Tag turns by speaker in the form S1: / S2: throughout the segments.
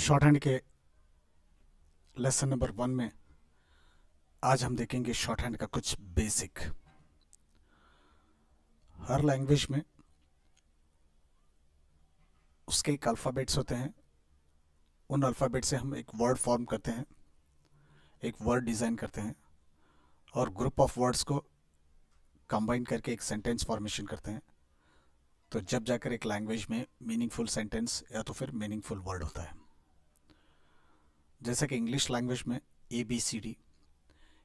S1: Short hand के lesson number 1 में आज हम देखेंगे शॉर्ट हैंड का कुछ बेसिक। हर लैंग्वेज में उसके एक अल्फ़ाबेट्स होते हैं। उन अल्फ़ाबेट से हम एक वर्ड फॉर्म करते हैं, एक वर्ड डिज़ाइन करते हैं और ग्रुप ऑफ वर्ड्स को कंबाइन करके एक सेंटेंस फॉर्मेशन करते हैं। तो जब जाकर एक लैंग्वेज में मीनिंगफुल सेंटेंस या तो फिर मीनिंगफुल वर्ड होता है। जैसे कि इंग्लिश लैंग्वेज में ABCD,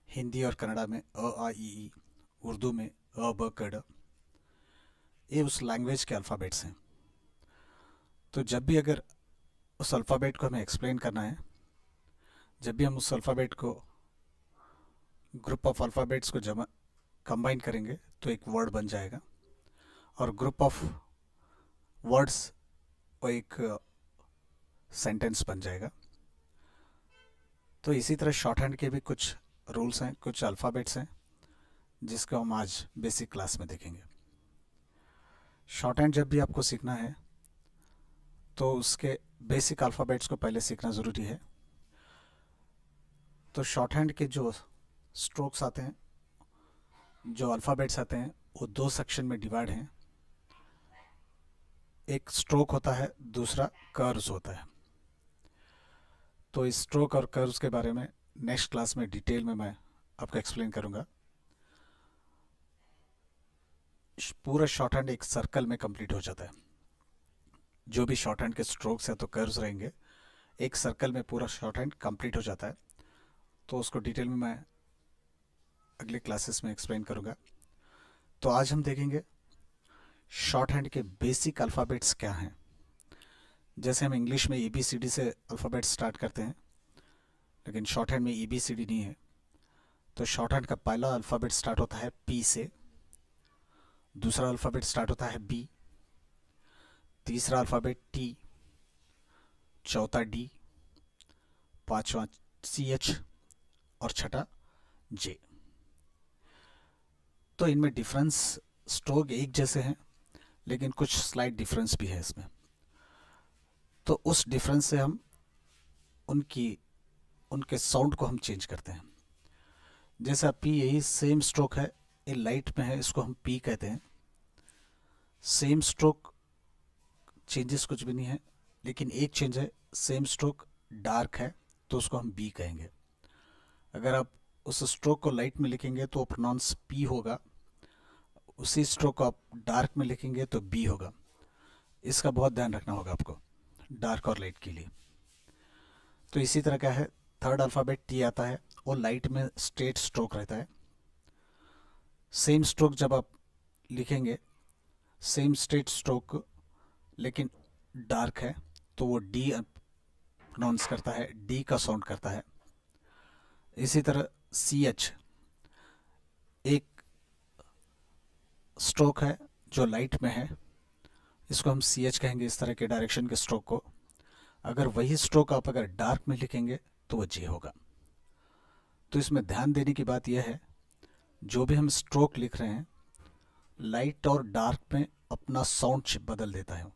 S1: हिंदी और कन्नड़ा में अ आ इ ई, उर्दू में अ ब क ड, ये उस लैंग्वेज के अल्फ़ाबेट्स हैं। तो जब भी अगर उस अल्फ़ाबेट को हमें एक्सप्लेन करना है, जब भी हम उस अल्फ़ाबेट को ग्रुप ऑफ अल्फ़ाबेट्स को जमा कंबाइन करेंगे तो एक वर्ड बन जाएगा और ग्रुप ऑफ वर्ड्स वो एक सेंटेंस बन जाएगा। तो इसी तरह शॉर्ट हैंड के भी कुछ रूल्स हैं, कुछ अल्फ़ाबेट्स हैं जिसको हम आज बेसिक क्लास में देखेंगे। शॉर्ट हैंड जब भी आपको सीखना है तो उसके बेसिक अल्फ़ाबेट्स को पहले सीखना ज़रूरी है। तो शॉर्ट हैंड के जो स्ट्रोक्स आते हैं, जो अल्फ़ाबेट्स आते हैं, वो 2 सेक्शन में डिवाइड हैं। एक स्ट्रोक होता है, दूसरा कर्व्स होता है। तो इस स्ट्रोक और कर्व्स के बारे में नेक्स्ट क्लास में डिटेल में मैं आपको एक्सप्लेन करूँगा। पूरा शॉर्ट हैंड एक सर्कल में कंप्लीट हो जाता है। जो भी शॉर्ट हैंड के स्ट्रोक्स हैं तो कर्व्स रहेंगे, एक सर्कल में पूरा शॉर्ट हैंड कंप्लीट हो जाता है। तो उसको डिटेल में मैं अगले क्लासेस में एक्सप्लेन करूँगा। तो आज हम देखेंगे शॉर्ट हैंड के बेसिक अल्फ़ाबेट्स क्या हैं। जैसे हम इंग्लिश में ABCD से अल्फ़ाबेट स्टार्ट करते हैं, लेकिन शॉर्ट हैंड में ABCD नहीं है। तो शॉर्ट हैंड का पहला अल्फ़ाबेट स्टार्ट होता है P से, दूसरा अल्फ़ाबेट स्टार्ट होता है B, तीसरा अल्फ़ाबेट T, चौथा D, पांचवा CH और छठा J। तो इनमें डिफरेंस स्ट्रोक एक जैसे हैं, लेकिन कुछ स्लाइट डिफरेंस भी है इसमें। तो उस डिफरेंस से हम उनके साउंड को हम चेंज करते हैं। जैसा P, यही सेम स्ट्रोक है, ये लाइट में है, इसको हम P कहते हैं। सेम स्ट्रोक, चेंजेस कुछ भी नहीं है, लेकिन एक चेंज है, सेम स्ट्रोक डार्क है तो उसको हम B कहेंगे। अगर आप उस स्ट्रोक को लाइट में लिखेंगे तो प्रोनाउंस P होगा, उसी स्ट्रोक को आप डार्क में लिखेंगे तो B होगा। इसका बहुत ध्यान रखना होगा आपको डार्क और लाइट के लिए। तो इसी तरह का है, थर्ड अल्फ़ाबेट T आता है, वो लाइट में स्ट्रेट स्ट्रोक रहता है। सेम स्ट्रोक जब आप लिखेंगे, सेम स्ट्रेट स्ट्रोक लेकिन डार्क है, तो वो D प्रोनाउंस करता है, D का साउंड करता है। इसी तरह CH एक स्ट्रोक है जो लाइट में है, इसको हम CH कहेंगे, इस तरह के डायरेक्शन के स्ट्रोक को। अगर वही स्ट्रोक आप अगर डार्क में लिखेंगे तो वो J होगा। तो इसमें ध्यान देने की बात यह है, जो भी हम स्ट्रोक लिख रहे हैं, लाइट और डार्क में अपना साउंड बदल देता है।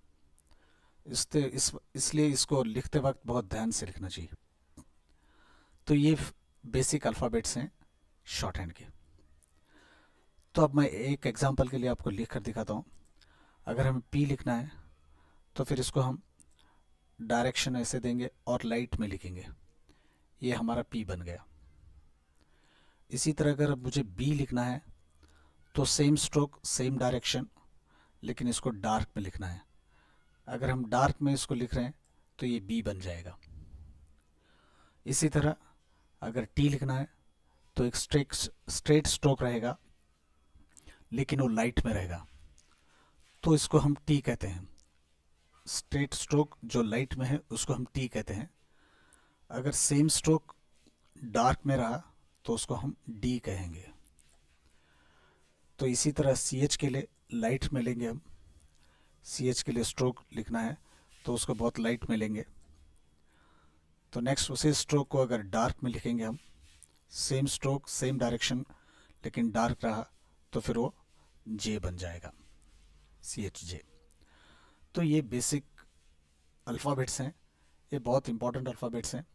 S1: इसलिए इसको लिखते वक्त बहुत ध्यान से लिखना चाहिए। तो ये बेसिक अल्फ़ाबेट्स हैं शॉर्ट हैंड के। तो अब मैं एक एग्जांपल के लिए आपको लिख कर दिखाता हूँ। अगर हमें P लिखना है तो फिर इसको हम डायरेक्शन ऐसे देंगे और लाइट में लिखेंगे, ये हमारा P बन गया। इसी तरह अगर मुझे B लिखना है तो सेम स्ट्रोक सेम डायरेक्शन, लेकिन इसको डार्क में लिखना है। अगर हम डार्क में इसको लिख रहे हैं तो ये B बन जाएगा। इसी तरह अगर T लिखना है तो एक स्ट्रेट स्ट्रोक रहेगा, लेकिन वो लाइट में रहेगा, तो इसको हम T कहते हैं। स्ट्रेट स्ट्रोक जो लाइट में है उसको हम T कहते हैं। अगर सेम स्ट्रोक डार्क में रहा तो उसको हम D कहेंगे। तो इसी तरह CH के लिए लाइट में लेंगे हम, CH के लिए स्ट्रोक लिखना है तो उसको बहुत लाइट में लेंगे। तो नेक्स्ट उसी स्ट्रोक को अगर डार्क में लिखेंगे हम, सेम स्ट्रोक सेम डायरेक्शन लेकिन डार्क रहा, तो फिर वो J बन जाएगा, CH J। तो ये बेसिक अल्फ़ाबेट्स हैं ये बहुत इंपॉर्टेंट अल्फ़ाबेट्स हैं,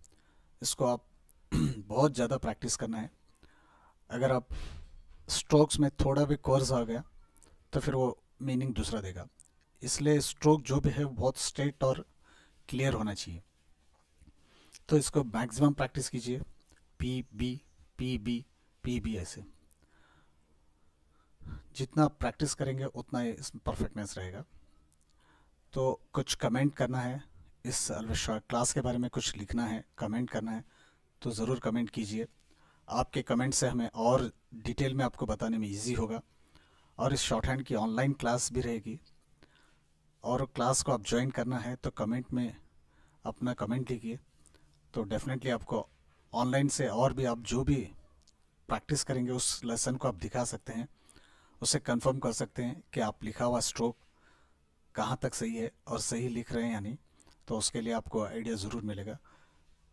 S1: इसको आप बहुत ज़्यादा प्रैक्टिस करना है। अगर आप स्ट्रोक्स में थोड़ा भी कोर्स आ गया तो फिर वो मीनिंग दूसरा देगा। इसलिए स्ट्रोक जो भी है वो बहुत स्ट्रेट और क्लियर होना चाहिए। तो इसको मैक्सिमम प्रैक्टिस कीजिए, P B, P B, P B, ऐसे जितना आप प्रैक्टिस करेंगे उतना ही इसमें परफेक्टनेस रहेगा। तो कुछ कमेंट करना है इस क्लास के बारे में, कुछ लिखना है, कमेंट करना है, तो ज़रूर कमेंट कीजिए। आपके कमेंट से हमें और डिटेल में आपको बताने में इजी होगा। और इस शॉर्ट हैंड की ऑनलाइन क्लास भी रहेगी, और क्लास को आप ज्वाइन करना है तो कमेंट में अपना कमेंट लिखिए। तो डेफिनेटली आपको ऑनलाइन से और भी आप जो भी प्रैक्टिस करेंगे उस लेसन को आप दिखा सकते हैं, उसे कंफर्म कर सकते हैं कि आप लिखा हुआ स्ट्रोक कहाँ तक सही है और सही लिख रहे हैं या नहीं। तो उसके लिए आपको आइडिया ज़रूर मिलेगा।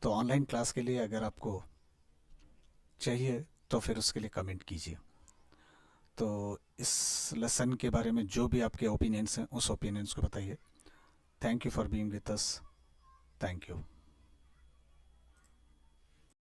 S1: तो ऑनलाइन क्लास के लिए अगर आपको चाहिए तो फिर उसके लिए कमेंट कीजिए। तो इस लेसन के बारे में जो भी आपके ओपिनियंस हैं उस ओपिनियंस को बताइए। Thank you for being with us. Thank you.